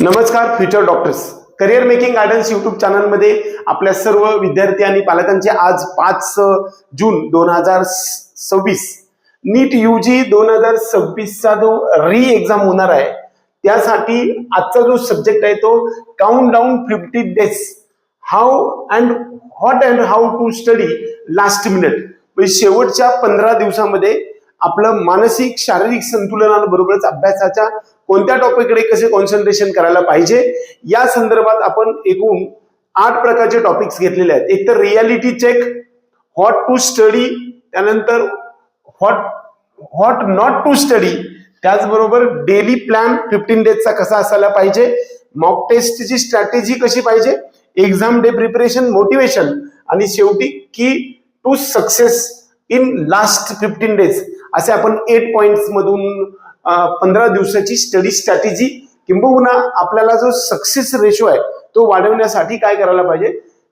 नमस्कार future doctors career making guidance YouTube चॅनलमध्ये आपल्या सर्व विद्यार्थी आणि पालकांचे आज 5 जून 2026 नीट यूजी 2026 चा जो री एक्झाम होणार आहे त्यासाठी आजचा जो सब्जेक्ट आहे तो count down 50 days how to study last minute. म्हणजे शेवटच्या 15 दिवसामध्ये आपलं मानसिक शारीरिक संतुलनाबरोबरच अभ्यासाच्या कोणत्या टॉपिककडे कसे कॉन्सन्ट्रेशन करायला पाहिजे या संदर्भात आपण एकूण 8 प्रकारचे टॉपिक्स घेतलेले आहेत. एक तर reality check, what to study, त्यानंतर व्हॉट नॉट टू स्टडी, त्याचबरोबर डेली प्लॅन 15 डेजचा कसा असायला पाहिजे, मॉक टेस्टची स्ट्रॅटेजी कशी पाहिजे, एक्झाम डे प्रिपरेशन, मोटिवेशन आणि शेवटी key to success in last 15 days असे आपण 8 पॉइंट्स मधून 15 दिवसाची स्टडी स्ट्रॅटेजी किंबहुना आपल्याला जो सक्सेस रेशो आहे तो वाढवण्यासाठी काय करायला पाहिजे,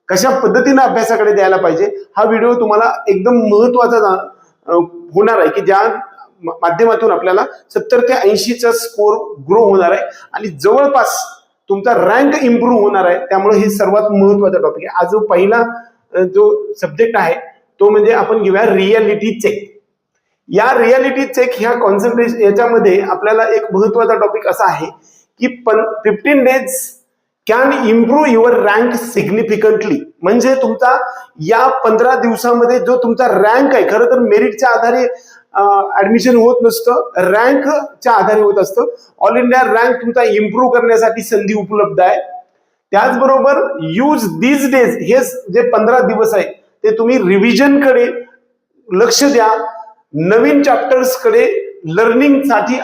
कशा पद्धतीने अभ्यासाकडे द्यायला पाहिजे, हा व्हिडिओ तुम्हाला एकदम महत्वाचा होणार आहे की ज्या माध्यमातून आपल्याला 70 ते 80 चा स्कोर ग्रो होणार आहे आणि जवळपास तुमचा रँक इम्प्रूव्ह होणार आहे. त्यामुळे हे सर्वात महत्वाचा टॉपिक आहे. आज जो पहिला जो सब्जेक्ट आहे तो म्हणजे आपण घेऊया रियालिटी चेक. या रियालिटी चेक ह्या कॉन्सन्ट्रेशन याच्यामध्ये आपल्याला एक महत्वाचा टॉपिक असा आहे की 15 days can improve your rank significantly. म्हणजे तुमचा या 15 दिवसामध्ये जो तुमचा रँक आहे, खरं तर मेरिटच्या आधारे ऍडमिशन होत नसतं, रँकच्या आधारे होत असतं. ऑल इंडिया रँक तुमचा इम्प्रूव्ह करण्यासाठी संधी उपलब्ध आहे. त्याचबरोबर यूज दीज डेज, हे जे 15 दिवस आहे ते तुम्ही रिव्हिजन कडे लक्ष द्या. नवीन चॅप्टर्स कडे लर्निंग साठी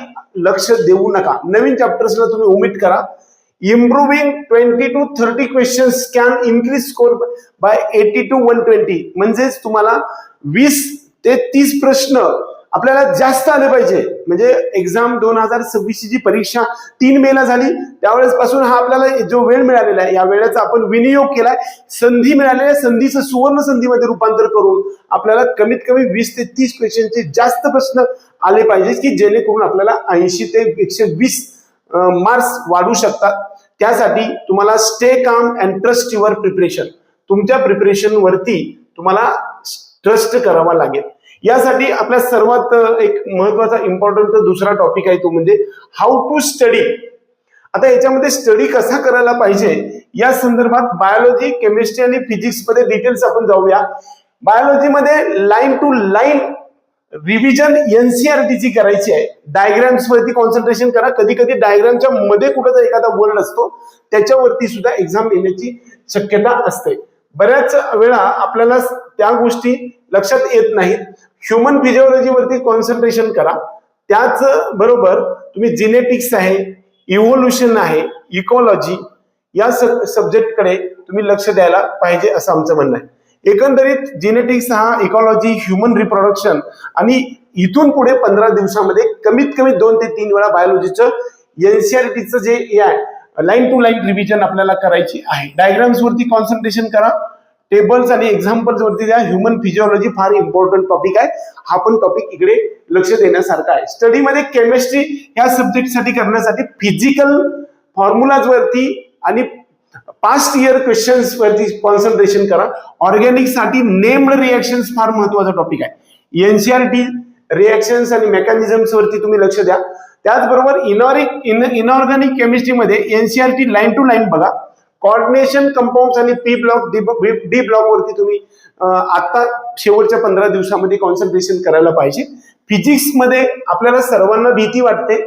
लक्ष देऊ नका. नवीन चॅप्टर्सला तुम्ही ओमिट करा. Improving 20 to 30 questions can increase score bye 80 to 120. म्हणजेच तुम्हाला 20 ते 30 प्रश्न आपल्याला जास्त आले पाहिजे. म्हणजे एक्झाम 2026 ची परीक्षा 3 मे ला झाली, त्यावेळेस पासून हा आपल्याला जो वेळ मिळालेला आहे या वेळेचा आपण विनियोग केलाय. संधी मिळालेल्या संधीचं सुवर्ण संधीमध्ये रूपांतर करून आपल्याला कमीत कमी 20 ते 30 क्वेश्चनचे जास्त प्रश्न आले पाहिजे की जेणेकरून आपल्याला 80 ते 120 मार्क्स वाढू शकतात. त्यासाठी तुम्हाला stay calm and trust your preparation, तुमच्या प्रिपरेशन वरती तुम्हाला ट्रस्ट करावा लागेल. यासाठी आपल्या सर्वात एक महत्वाचा इम्पॉर्टंट दुसरा टॉपिक आहे तो म्हणजे हाऊ टू स्टडी. आता याच्यामध्ये स्टडी कसा करायला पाहिजे या संदर्भात बायोलॉजी, केमिस्ट्री आणि फिजिक्स मध्ये डिटेल्स आपण जाऊया. बायोलॉजीमध्ये लाईन टू लाईन रिव्हिजन एनसीईआरटीची करायची आहे. डायग्राम्स वरती कॉन्सन्ट्रेशन करा. कधी कधी डायग्रामच्या मध्ये कुठेतरी एखादा वर्ड असतो त्याच्यावरती सुद्धा एक्झाम येण्याची शक्यता असते. बऱ्याच वेळा आपल्याला त्या गोष्टी लक्षात येत नाहीत. ह्युमन फिजिओलॉजी वरती कॉन्सन्ट्रेशन करा. त्याच बरोबर तुम्ही जिनेटिक्स आहे, इव्होल्युशन आहे, इकॉलॉजी या सब्जेक्टकडे तुम्ही लक्ष द्यायला पाहिजे असं आमचं म्हणणं आहे. एकंदरीत जिनेटिक्स हा, इकॉलॉजी, ह्युमन रिप्रोडक्शन आणि इथून पुढे 15 दिवसामध्ये कमीत कमी 2 ते 3 वेळा बायोलॉजीचं एनसीईआरटीचं जे लाईन टू लाईन रिव्हिजन आपल्याला करायची आहे. डायग्राम्स वरती कॉन्सन्ट्रेशन करा. टेबल्स आणि एक्झाम्पल्स वरती द्या. ह्युमन फिजिओलॉजी फार इम्पॉर्टंट टॉपिक आहे. हा पण टॉपिक इकडे लक्ष देण्यासारखा आहे. स्टडीमध्ये केमिस्ट्री या सब्जेक्टसाठी करण्यासाठी फिजिकल फॉर्म्युलाज वरती आणि पास्ट इयर क्वेश्चन्स वरती कॉन्सन्ट्रेशन करा. ऑर्गॅनिक साठी नेम्ड रिएक्शन्स फार महत्वाचा टॉपिक आहे. एनसीईआरटी रिएक्शन्स आणि मेकॅनिझम्स वरती तुम्ही लक्ष द्या. त्याचबरोबर इनऑर्गॅनिक केमिस्ट्रीमध्ये एनसीईआरटी लाईन टू लाईन बघा. कोऑर्डिनेशन, कंपाऊंड्स आणि डी ब्लॉक वरती तुम्ही आता शेवटच्या 15 दिवसामध्ये कॉन्सन्ट्रेशन करायला पाहिजे. फिजिक्स मध्ये आपल्याला सर्वांना भीती वाटते,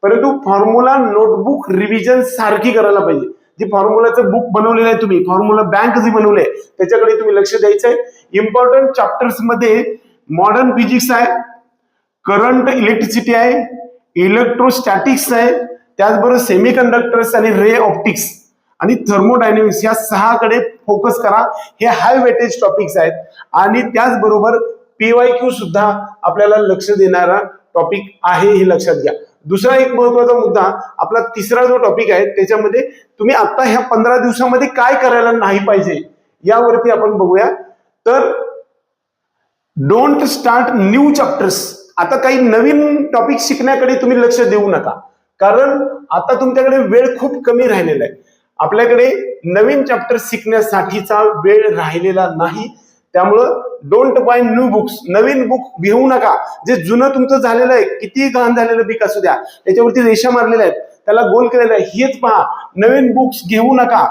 परंतु फॉर्म्युला नोटबुक रिव्हिजन सारखी करायला पाहिजे. जी फॉर्म्युलाचं बुक बनवलेलं आहे तुम्ही, फॉर्म्युला बँक जी बनवली आहे त्याच्याकडे तुम्ही लक्ष द्यायचं आहे. इम्पॉर्टंट चॅप्टर्स मध्ये मॉडर्न फिजिक्स आहे, करंट इलेक्ट्रिसिटी आहे, इलेक्ट्रोस्टॅटिक्स आहे, त्याचबरोबर सेमीकंडक्टर्स आणि रे ऑप्टिक्स आणि थर्मोडायनेमिक्स या 6 कडे फोकस करा. हे हाय वेटेज टॉपिक्स आहेत आणि त्याचबरोबर पीवायक्यू सुद्धा आपल्याला लक्ष देणारा टॉपिक आहे, हे लक्षात घ्या. दुसरा एक महत्वाचा मुद्दा आपला तिसरा जो टॉपिक आहे त्याच्यामध्ये तुम्ही आता ह्या 15 दिवसामध्ये काय करायला नाही पाहिजे यावरती आपण बघूया. तर डोंट स्टार्ट न्यू चॅप्टर्स. आता काही नवीन टॉपिक शिकण्याकडे तुम्ही लक्ष देऊ नका. कारण आता तुमच्याकडे वेळ खूप कमी राहिलेला आहे. आपल्याकडे नवीन चॅप्टर शिकण्यासाठीचा वेळ राहिलेला नाही. त्यामुळं don't buy new books, Naveen book घेऊ नका. जे जुनं तुमचं झालेलं आहे, किती घाण झालेलं बीक असू द्या, त्याच्यावरती रेषा मारलेल्या आहेत, त्याला गोल केलेला आहे, हेच पहा. नवीन बुक्स घेऊ नका,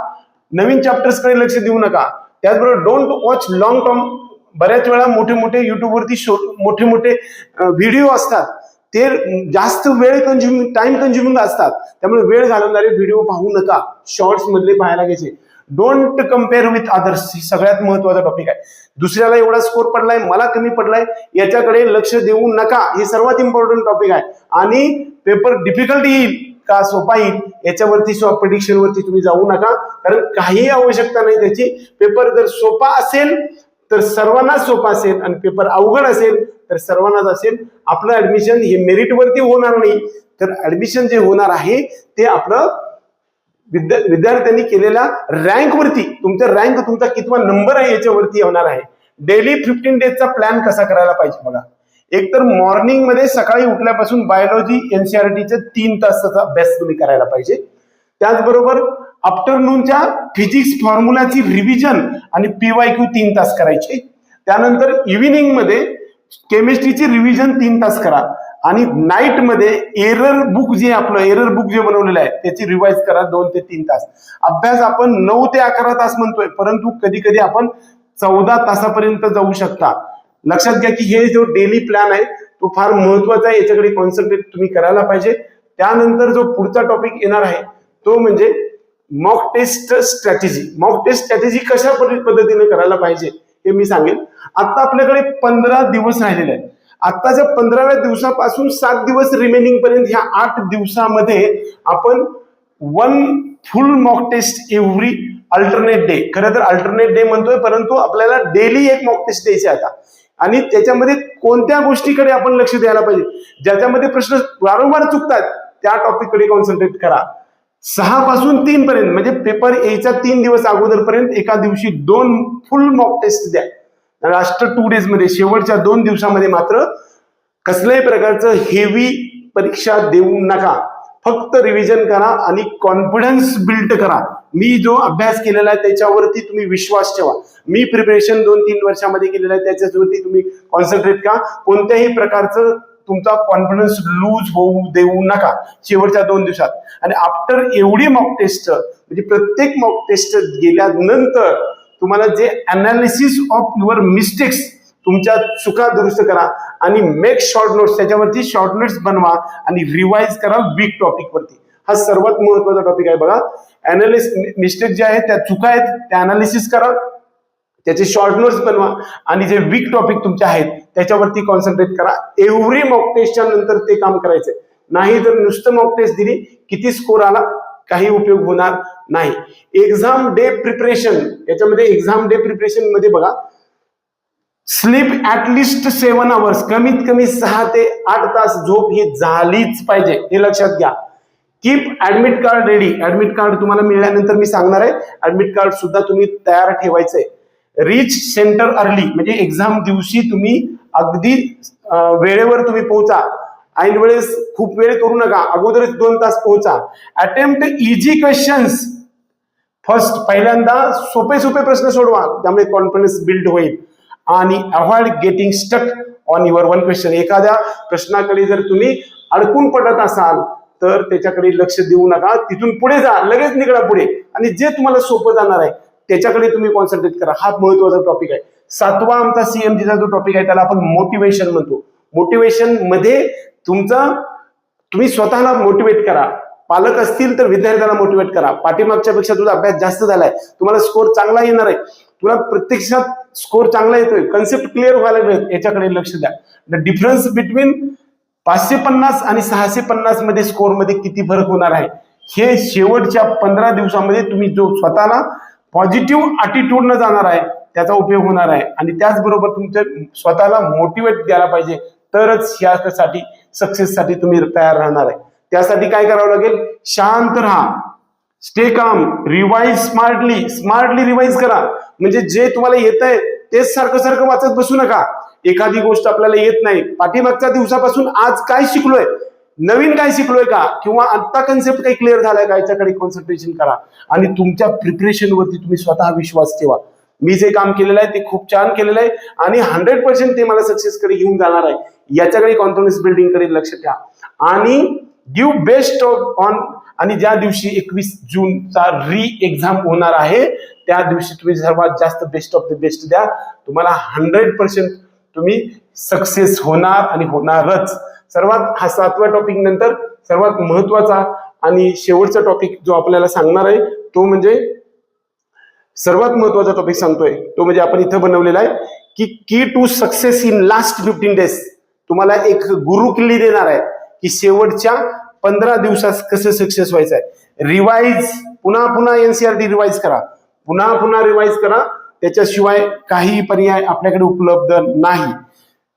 नवीन चॅप्टर्सकडे लक्ष देऊ नका. त्याचबरोबर डोंट वॉच लॉंग टर्म. बऱ्याच वेळा मोठे मोठे युट्यूबवरती मोठे मोठे व्हिडिओ असतात, ते जास्त वेळ टाइम कन्झ्युमिंग असतात. त्यामुळे वेळ घालवणारे व्हिडिओ पाहू नका, शॉर्ट्स मधले पाहायला घ्यायचे. डोंट कम्पेअर विथ अदर्स, ही सगळ्यात महत्वाचा टॉपिक आहे. दुसऱ्याला एवढा स्कोर पडलाय, मला कमी पडलाय, याच्याकडे लक्ष देऊ नका. हे सर्वात इम्पॉर्टंट टॉपिक आहे. आणि पेपर डिफिकल्ट येईल का सोपा येईल याच्यावरती प्रेडिक्शन वरती तुम्ही जाऊ नका, कारण काही आवश्यकता नाही त्याची. पेपर जर सोपा असेल तर सर्वांनाच सोपा असेल, आणि पेपर अवघड असेल तर सर्वांनाच असेल. आपलं ऍडमिशन हे मेरिट वरती होणार नाही, तर ऍडमिशन जे होणार आहे ते आपलं विद्यार्थ्यांनी केलेल्या रँक वरती, तुमचा कितवा नंबर आहे याच्यावरती होणार आहे. डेली 15 डेजचा प्लॅन कसा करायला पाहिजे बघा. एकतर मॉर्निंग मध्ये सकाळी उठल्यापासून बायोलॉजी एनसीईआरटीचे 3 तासाचा अभ्यास तुम्ही करायला पाहिजे. त्याचबरोबर आफ्टरनूनच्या फिजिक्स फॉर्म्युलाची रिव्हिजन आणि पीवायक्यू 3 तास करायचे. त्यानंतर इव्हिनिंग मध्ये केमिस्ट्रीची रिव्हिजन 3 तास करा. आणि नाईट मध्ये एरर बुक जे बनवलेलं आहे त्याची रिवाइज करा 2 ते 3 तास. अभ्यास आपण 9 ते 11 तास म्हणतोय, परंतु कधी कधी आपण 14 तासापर्यंत जाऊ शकता. लक्षात घ्या की हे जो डेली प्लॅन आहे तो फार महत्वाचा आहे, याच्याकडे कॉन्सन्ट्रेट तुम्ही करायला पाहिजे. त्यानंतर जो पुढचा टॉपिक येणार आहे तो म्हणजे mock test strategy. Mock test strategy कशा पद्धतीने करायला पाहिजे हे मी सांगेन. आता आपल्याकडे 15 दिवस राहिलेले आहेत. आताच्या 15व्या दिवसापासून 7 दिवस रिमेनिंग पर्यंत ह्या 8 दिवसामध्ये आपण 1 full mock test every alternate day. खरं तर अल्टरनेट डे म्हणतोय, परंतु आपल्याला डेली एक मॉक टेस्ट द्यायचे आता. आणि त्याच्यामध्ये कोणत्या गोष्टीकडे आपण लक्ष द्यायला पाहिजे, ज्याच्यामध्ये प्रश्न वारंवार चुकतात त्या टॉपिककडे कॉन्सन्ट्रेट करा. 6 पासून 3 पर्यंत, म्हणजे पेपर यायच्या 3 दिवस अगोदरपर्यंत एका दिवशी 2 फुल मॉक टेस्ट द्या. लास्ट 2 डेज मध्ये, शेवटच्या 2 दिवसामध्ये मात्र कसल्याही प्रकारचं हेवी परीक्षा देऊ नका. फक्त रिव्हिजन करा आणि कॉन्फिडन्स बिल्ड करा. मी जो अभ्यास केलेला आहे त्याच्यावरती तुम्ही विश्वास ठेवा. मी प्रिपरेशन 2-3 वर्षामध्ये केलेलं आहे त्याच्यावरती तुम्ही कॉन्सन्ट्रेट करा. कोणत्याही प्रकारचं तुमचा कॉन्फिडन्स लूज होऊ देऊ नका शेवटच्या 2 दिवसात. आणि आफ्टर एवढी मॉक टेस्ट, म्हणजे प्रत्येक मॉक टेस्ट गेल्यानंतर तुम्हाला जे अनालिसिस ऑफ युअर मिस्टेक्स, तुमच्या चुका दुरुस्त करा आणि मेक शॉर्ट नोट्स, त्याच्यावरती शॉर्ट नोट्स बनवा आणि रिवाइज करा वीक टॉपिक वरती. हा सर्वात महत्वाचा टॉपिक आहे बघा. मिस्टेक जे आहेत, त्या चुका आहेत, त्या अनालिसिस करा, त्याचे शॉर्ट नोट्स बनवा आणि जे वीक टॉपिक तुमचे आहेत त्याच्यावरती कॉन्सन्ट्रेट करा. एव्हरी मॉक टेस्टच्या नंतर ते काम करायचंय. नाही तर नुसतं मॉक टेस्ट दिली, किती स्कोर आला, काही उपयोग होणार नाही. एक्झाम डे प्रिपरेशन, याच्यामध्ये एक्झाम डे प्रिपरेशन मध्ये बघा, स्लीप ऍटलिस्ट 7 आवर्स, कमीत कमी 6 ते 8 तास झोप ही झालीच पाहिजे, हे लक्षात घ्या. Keep admit card ready. Admit card तुम्हाला मिळाल्यानंतर मी सांगणार आहे, ऍडमिट कार्ड सुद्धा तुम्ही तयार ठेवायचंय. रीच सेंटर अर्ली, म्हणजे एक्झाम दिवशी तुम्ही अगदी वेळेवर तुम्ही पोहोचा. ऐन वेळेस खूप वेळ करू नका, अगोदरच 2 तास पोहोचा. अटेम्प्ट इझी क्वेश्चन्स फर्स्ट, पहिल्यांदा सोपे प्रश्न सोडवा, त्यामुळे कॉन्फिडन्स बिल्ड होईल. आणि avoid getting stuck on your 1 question. एखाद्या प्रश्नाकडे जर तुम्ही अडकून पडत असाल तर त्याच्याकडे लक्ष देऊ नका, तिथून पुढे जा, लगेच निघा पुढे, आणि जे तुम्हाला सोपं जाणार आहे त्याच्याकडे तुम्ही कॉन्सन्ट्रेट करा. हा महत्वाचा टॉपिक आहे. 7वा आमचा सीएमजीचा जो टॉपिक आहे त्याला आपण मोटिवेशन म्हणतो. मोटिवेशन मध्ये तुम्ही स्वतःला मोटिवेट करा. पालक असतील तर विद्यार्थ्याला मोटिवेट करा. पाठीमागच्या पेक्षा तुझा अभ्यास जास्त झालाय, तुम्हाला स्कोर चांगला येणार आहे, तुला प्रत्यक्षात स्कोर चांगला येतोय, कन्सेप्ट क्लिअर व्हायला लागले, याच्याकडे लक्ष द्या. द डिफरन्स बिटवीन 550 आणि 650 मध्ये स्कोर मध्ये किती फरक होणार आहे हे शेवटच्या 15 दिवसामध्ये तुम्ही जो स्वतःला पॉझिटिव्ह ॲटिट्यूड न जाणार आहे त्याचा उपयोग होणार आहे. आणि त्याचबरोबर तुमच्या स्वतःला मोटिवेट द्यायला पाहिजे, तरच यासाठी सक्सेससाठी तुम्ही तयार राहणार आहे. त्यासाठी काय करावं लागेल, शांत राहा, stay calm, revise smartly revise करा. म्हणजे जे तुम्हाला येत आहे तेच सारखं वाचत बसू नका. एखादी गोष्ट आपल्याला येत नाही, पाठीमागच्या दिवसापासून आज काय शिकलोय, नवीन काय शिकलोय का किंवा आता कन्सेप्ट काही क्लिअर झालाय का याच्याकडे कॉन्सन्ट्रेशन करा आणि तुमच्या प्रिपरेशन वरती तुम्ही स्वतः विश्वास ठेवा. मी जे काम केलेलं आहे ते खूप छान केलेलं आहे आणि 100% ते मला सक्सेस कडे घेऊन जाणार आहे. याच्याकडे कॉन्फिडन्स बिल्डिंग कडे लक्ष द्या आणि गिव्ह बेस्ट ऑन. आणि ज्या दिवशी 21 जूनचा री एक्झाम होणार आहे त्या दिवशी तुम्ही सर्वात जास्त बेस्ट ऑफ द बेस्ट द्या. तुम्हाला 100% तुम्ही सक्सेस होणार आणि होणारच. सर्वात हा 7व्या टॉपिक नंतर सर्वात महत्वाचा आणि शेवटचा टॉपिक जो आपल्याला सांगणार आहे तो म्हणजे सर्वात महत्वाचा टॉपिक सांगतोय तो म्हणजे आपण इथं बनवलेला आहे की key to success in last 15 days. तुम्हाला एक गुरु किल्ली देणार आहे की शेवटच्या 15 दिवसात कसं सक्सेस व्हायचं आहे. रिवाइज पुन्हा पुन्हा एनसीईआरटी रिवाइज करा, पुन्हा पुन्हा रिवाइज करा. त्याच्याशिवाय काही पर्याय आपल्याकडे उपलब्ध नाही.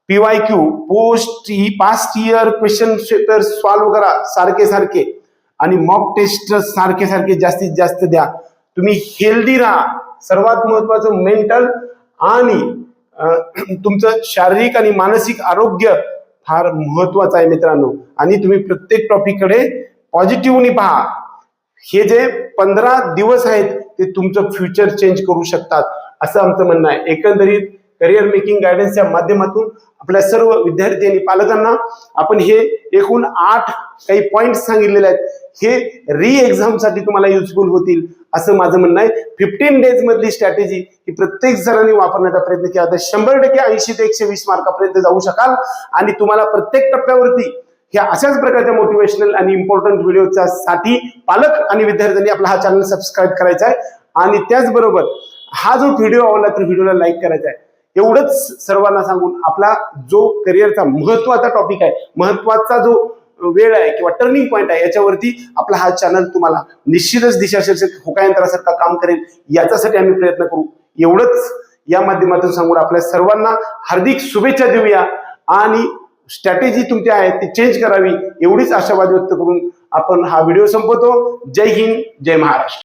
PYQ past year question paper solve करा सारखे सारखे आणि मॉक टेस्ट सारखे सारखे जास्तीत जास्त द्या. तुम्ही हेल्दी राहा. सर्वात महत्वाचं मेंटल आणि तुमचं शारीरिक आणि मानसिक आरोग्य फार महत्वाचं आहे मित्रांनो. आणि तुम्ही प्रत्येक टॉपिककडे पॉझिटिव्हली पहा. हे जे 15 दिवस आहेत ते तुमचं फ्युचर चेंज करू शकतात असं आमचं म्हणणं आहे. एकंदरीत करिअर मेकिंग गायडन्सच्या माध्यमातून आपल्या सर्व विद्यार्थी आणि पालकांना आपण हे एकूण 8 काही पॉइंट सांगितलेले आहेत. हे री एक्झाम साठी तुम्हाला युजफुल होतील असं माझं म्हणणं आहे. 15 डेज मधली स्ट्रॅटेजी ही प्रत्येक जणांनी वापरण्याचा प्रयत्न केला तर 100% 80 ते 120 मार्कापर्यंत जाऊ शकाल. आणि तुम्हाला प्रत्येक टप्प्यावरती ह्या अशाच प्रकारच्या मोटिवेशनल आणि इम्पॉर्टंट व्हिडिओच्या साठी पालक आणि विद्यार्थ्यांनी आपला हा चॅनल सबस्क्राईब करायचा आहे. आणि त्याचबरोबर हा जो व्हिडिओ आवडला तर व्हिडिओला लाईक करायचा आहे. एवढंच सर्वांना सांगून आपला जो करिअरचा महत्वाचा टॉपिक आहे, महत्वाचा जो वेळ आहे किंवा टर्निंग पॉइंट आहे याच्यावरती आपला हा चॅनल तुम्हाला निश्चितच दिशादर्शक होकायंत्रासारखं काम करेल. याच्यासाठी आम्ही प्रयत्न करू. एवढंच या माध्यमातून सांगून आपल्या सर्वांना हार्दिक शुभेच्छा देऊया आणि स्ट्रॅटेजी तुमची आहे ती चेंज करावी एवढीच आशावाद व्यक्त करून आपण हा व्हिडिओ संपवतो. जय हिंद, जय महाराष्ट्र.